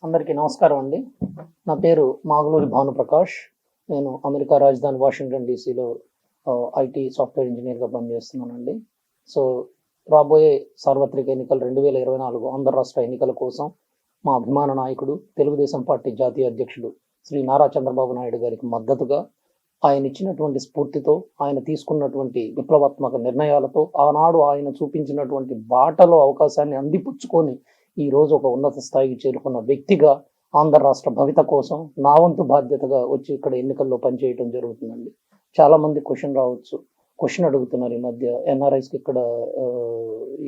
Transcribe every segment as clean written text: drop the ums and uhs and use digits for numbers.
అందరికీ నమస్కారం అండి. నా పేరు మాగులూరి భానుప్రకాష్. నేను అమెరికా రాజధాని వాషింగ్టన్ డీసీలో ఐటీ సాఫ్ట్వేర్ ఇంజనీర్గా పనిచేస్తున్నానండి. సో రాబోయే సార్వత్రిక ఎన్నికలు 2024 ఆంధ్ర రాష్ట్ర ఎన్నికల కోసం మా అభిమాన నాయకుడు తెలుగుదేశం పార్టీ జాతీయ అధ్యక్షుడు శ్రీ నారా చంద్రబాబు నాయుడు గారికి మద్దతుగా ఆయన ఇచ్చినటువంటి స్ఫూర్తితో, ఆయన తీసుకున్నటువంటి విప్లవాత్మక నిర్ణయాలతో, ఆనాడు ఆయన చూపించినటువంటి బాటలో అవకాశాన్ని అందిపుచ్చుకొని ఈరోజు ఒక ఉన్నత స్థాయికి చేరుకున్న వ్యక్తిగా ఆంధ్ర రాష్ట్ర భవిత కోసం నా వంతు బాధ్యతగా వచ్చి ఇక్కడ ఎన్నికల్లో పనిచేయడం జరుగుతుందండి. చాలామంది క్వశ్చన్ అడుగుతున్నారు ఈ మధ్య, ఎన్ఆర్ఐస్కి ఇక్కడ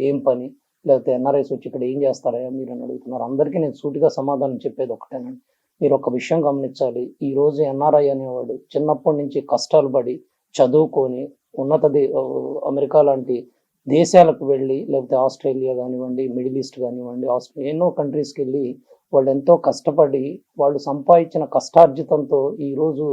ఏం పని, లేకపోతే ఎన్ఆర్ఐస్ వచ్చి ఇక్కడ ఏం చేస్తారా మీరు అని అడుగుతున్నారు. అందరికీ నేను సూటిగా సమాధానం చెప్పేది ఒకటేనండి. మీరు ఒక విషయం గమనించాలి. ఈరోజు ఎన్ఆర్ఐ అనేవాడు చిన్నప్పటి నుంచి కష్టాలు పడి చదువుకొని అమెరికా లాంటి దేశాలకు వెళ్ళి, లేకపోతే ఆస్ట్రేలియా కానివ్వండి, మిడిల్ ఈస్ట్ కానివ్వండి, ఎన్నో కంట్రీస్కి వెళ్ళి వాళ్ళు ఎంతో కష్టపడి వాళ్ళు సంపాదించిన కష్టార్జితంతో ఈరోజు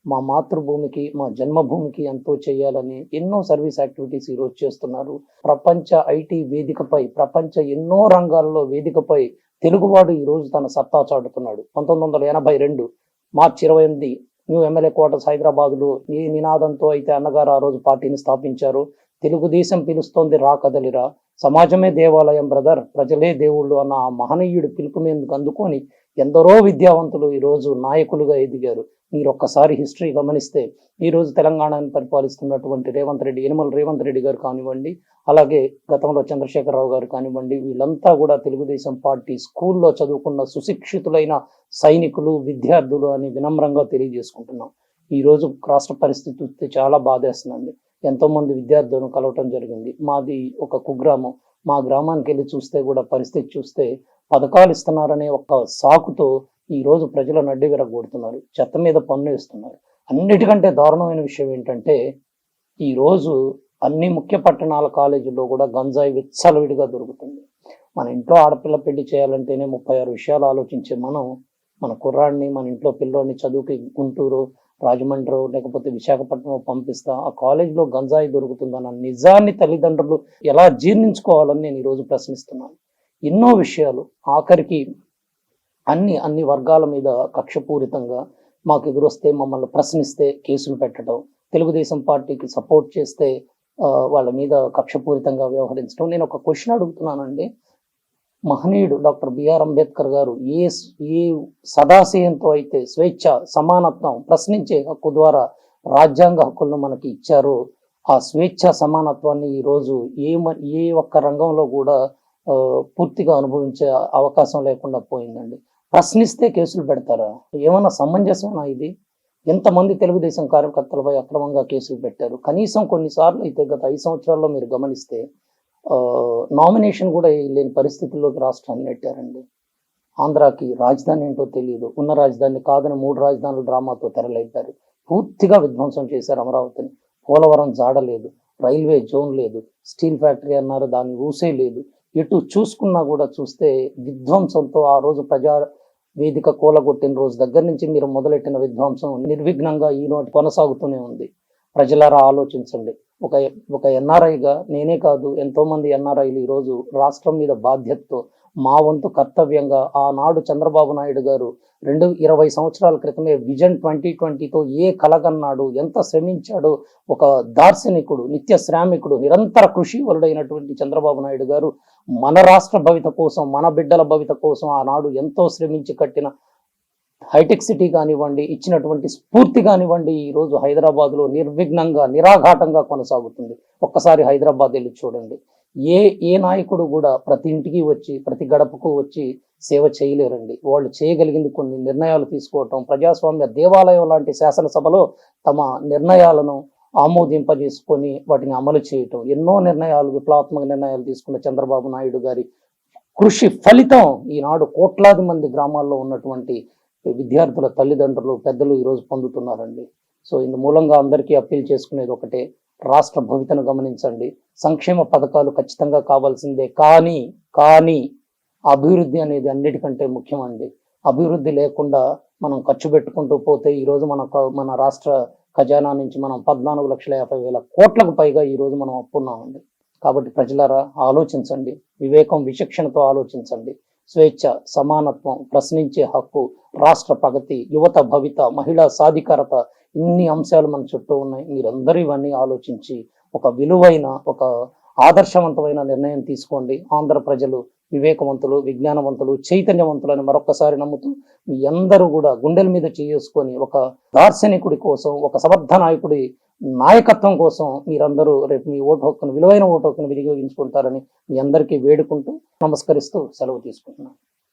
మా మాతృభూమికి, మా జన్మభూమికి ఎంతో చేయాలని ఎన్నో సర్వీస్ యాక్టివిటీస్ ఈరోజు చేస్తున్నారు. ప్రపంచ ఐటీ వేదికపై, ప్రపంచ ఎన్నో రంగాల్లో వేదికపై తెలుగువాడు ఈరోజు తన సత్తా చాటుతున్నాడు. 1982 మార్చి 28 న్యూ ఎమ్మెల్యే క్వార్టర్స్ హైదరాబాద్లో ఏ నినాదంతో అయితే అన్నగారు ఆ రోజు పార్టీని స్థాపించారో, తెలుగుదేశం పిలుస్తోంది రా కదలిరా, సమాజమే దేవాలయం బ్రదర్, ప్రజలే దేవుళ్ళు అన్న ఆ మహనీయుడు పిలుపు మీదకు అందుకొని ఎందరో విద్యావంతులు ఈరోజు నాయకులుగా ఎదిగారు. మీరు ఒక్కసారి హిస్టరీ గమనిస్తే ఈరోజు తెలంగాణను పరిపాలిస్తున్నటువంటి యనమల రేవంత్ రెడ్డి గారు కానివ్వండి, అలాగే గతంలో చంద్రశేఖరరావు గారు కానివ్వండి, వీళ్ళంతా కూడా తెలుగుదేశం పార్టీ స్కూల్లో చదువుకున్న సుశిక్షితులైన సైనికులు, విద్యార్థులు అని వినమ్రంగా తెలియజేసుకుంటున్నాం. ఈరోజు రాష్ట్ర పరిస్థితి చూస్తే చాలా బాధేస్తుందండి. ఎంతోమంది విద్యార్థులను కలవటం జరిగింది. మాది ఒక కుగ్రామం. మా గ్రామానికి వెళ్ళి చూస్తే కూడా పరిస్థితి చూస్తే పథకాలు ఇస్తున్నారనే ఒక సాకుతో ఈరోజు ప్రజల నడ్డి విరగొడుతున్నారు, చెత్త మీద పన్ను ఇస్తున్నారు. అన్నిటికంటే దారుణమైన విషయం ఏంటంటే ఈరోజు అన్ని ముఖ్య పట్టణాల కాలేజీల్లో కూడా గంజాయి విచ్చలవిడిగా దొరుకుతుంది. మన ఇంట్లో ఆడపిల్ల పెళ్లి చేయాలంటేనే 36 విషయాలు ఆలోచించే మన కుర్రాడిని, మన ఇంట్లో పిల్లోడిని చదువుకి గుంటూరు, రాజమండ్రి లేకపోతే విశాఖపట్నం పంపిస్తా, ఆ కాలేజీలో గంజాయి దొరుకుతుందన్న నిజాన్ని తల్లిదండ్రులు ఎలా జీర్ణించుకోవాలని నేను ఈరోజు ప్రశ్నిస్తున్నాను. ఎన్నో విషయాలు, ఆఖరికి అన్ని వర్గాల మీద కక్షపూరితంగా మాకు ఎదురొస్తే మమ్మల్ని ప్రశ్నిస్తే కేసులు పెట్టడం, తెలుగుదేశం పార్టీకి సపోర్ట్ చేస్తే వాళ్ళ మీద కక్షపూరితంగా వ్యవహరించడం. నేను ఒక క్వశ్చన్ అడుగుతున్నానండి. మహనీయుడు డాక్టర్ బిఆర్ అంబేద్కర్ గారు ఏ సదాశయంతో అయితే స్వేచ్ఛ, సమానత్వం, ప్రశ్నించే హక్కు ద్వారా రాజ్యాంగ హక్కులను మనకి ఇచ్చారో, ఆ స్వేచ్ఛ సమానత్వాన్ని ఈరోజు ఏ ఒక్క రంగంలో కూడా పూర్తిగా అనుభవించే అవకాశం లేకుండా పోయిందండి. ప్రశ్నిస్తే కేసులు పెడతారా? ఏమన్నా సమంజసమేనా ఇది? ఎంతమంది తెలుగుదేశం కార్యకర్తలపై అక్రమంగా కేసులు పెట్టారు. కనీసం కొన్నిసార్లు అయితే గత 5 సంవత్సరాల్లో మీరు గమనిస్తే నామినేషన్ కూడా లేని పరిస్థితుల్లోకి రాష్ట్రాన్ని నెట్టారండి. ఆంధ్రాకి రాజధాని ఏంటో తెలియదు, ఉన్న రాజధాని కాదని 3 రాజధానులు డ్రామాతో తెరలేపారు. పూర్తిగా విధ్వంసం చేశారు అమరావతిని. పోలవరం జాడలేదు, రైల్వే జోన్ లేదు, స్టీల్ ఫ్యాక్టరీ అన్నారు, దాన్ని ఊసే లేదు. ఎటు చూసుకున్నా కూడా చూస్తే విధ్వంసంతో ఆ రోజు ప్రజా వేదిక కూలగొట్టిన రోజు దగ్గర నుంచి మీరు మొదలెట్టిన విధ్వంసం నిర్విఘ్నంగా ఈనాటి కొనసాగుతూనే ఉంది. ప్రజలారా ఆలోచించండి. ఒక ఎన్ఆర్ఐగా నేనే కాదు, ఎంతో మంది ఎన్ఆర్ఐలు ఈరోజు రాష్ట్రం మీద బాధ్యతతో మా వంతు కర్తవ్యంగా ఆనాడు చంద్రబాబు నాయుడు గారు 20 సంవత్సరాల క్రితమే విజన్ 2020తో ఏ కలగన్నాడు, ఎంత శ్రమించాడో, ఒక దార్శనికుడు, నిత్య శ్రామికుడు, నిరంతర కృషి వలుడైనటువంటి చంద్రబాబు నాయుడు గారు మన రాష్ట్ర భవిత కోసం, మన బిడ్డల భవిత కోసం ఆనాడు ఎంతో శ్రమించి కట్టిన హైటెక్ సిటీ కానివ్వండి, ఇచ్చినటువంటి స్ఫూర్తి కానివ్వండి, ఈరోజు హైదరాబాద్లో నిర్విఘ్నంగా, నిరాఘాటంగా కొనసాగుతుంది. ఒక్కసారి హైదరాబాద్ వెళ్ళి చూడండి. ఏ నాయకుడు కూడా ప్రతి ఇంటికి వచ్చి, ప్రతి గడపకు వచ్చి సేవ చేయలేరండి. వాళ్ళు చేయగలిగింది కొన్ని నిర్ణయాలు తీసుకోవటం, ప్రజాస్వామ్య దేవాలయం లాంటి శాసనసభలో తమ నిర్ణయాలను ఆమోదింపజేసుకొని వాటిని అమలు చేయటం. ఎన్నో నిర్ణయాలు, విప్లవాత్మక నిర్ణయాలు తీసుకున్న చంద్రబాబు నాయుడు గారి కృషి ఫలితం ఈనాడు కోట్లాది మంది గ్రామాల్లో ఉన్నటువంటి విద్యార్థుల తల్లిదండ్రులు, పెద్దలు ఈరోజు పొందుతున్నారండి. సో ఇందు మూలంగా అందరికీ అప్పీల్ చేసుకునేది ఒకటే, రాష్ట్ర భవితను గమనించండి. సంక్షేమ పథకాలు ఖచ్చితంగా కావాల్సిందే, కానీ అభివృద్ధి అనేది అన్నిటికంటే ముఖ్యమండి. అభివృద్ధి లేకుండా మనం ఖర్చు పెట్టుకుంటూ పోతే ఈరోజు మన రాష్ట్ర ఖజానా నుంచి మనం 14,50,000 కోట్లకు పైగా ఈరోజు మనం అప్పున్నామండి. కాబట్టి ప్రజలారా ఆలోచించండి, వివేకం విచక్షణతో ఆలోచించండి. స్వేచ్ఛ, సమానత్వం, ప్రశ్నించే హక్కు, రాష్ట్ర ప్రగతి, యువత భవిత, మహిళా సాధికారత, ఇన్ని అంశాలు మన చుట్టూ ఉన్నాయి. మీరందరూ ఇవన్నీ ఆలోచించి ఒక విలువైన, ఒక ఆదర్శవంతమైన నిర్ణయం తీసుకోండి. ఆంధ్ర ప్రజలు వివేకవంతులు, విజ్ఞానవంతులు, చైతన్యవంతులు అని మరొకసారి నమ్ముతూ మీ అందరూ కూడా గుండెల మీద చేసుకొని ఒక దార్శనికుడి కోసం, ఒక సమర్థ నాయకుడి నాయకత్వం కోసం మీరందరూ రేపు మీ ఓటు హక్కును, విలువైన ఓటు హక్కును వినియోగించుకుంటారని మీ అందరికీ వేడుకుంటూ నమస్కరిస్తూ సెలవు తీసుకుంటున్నాను.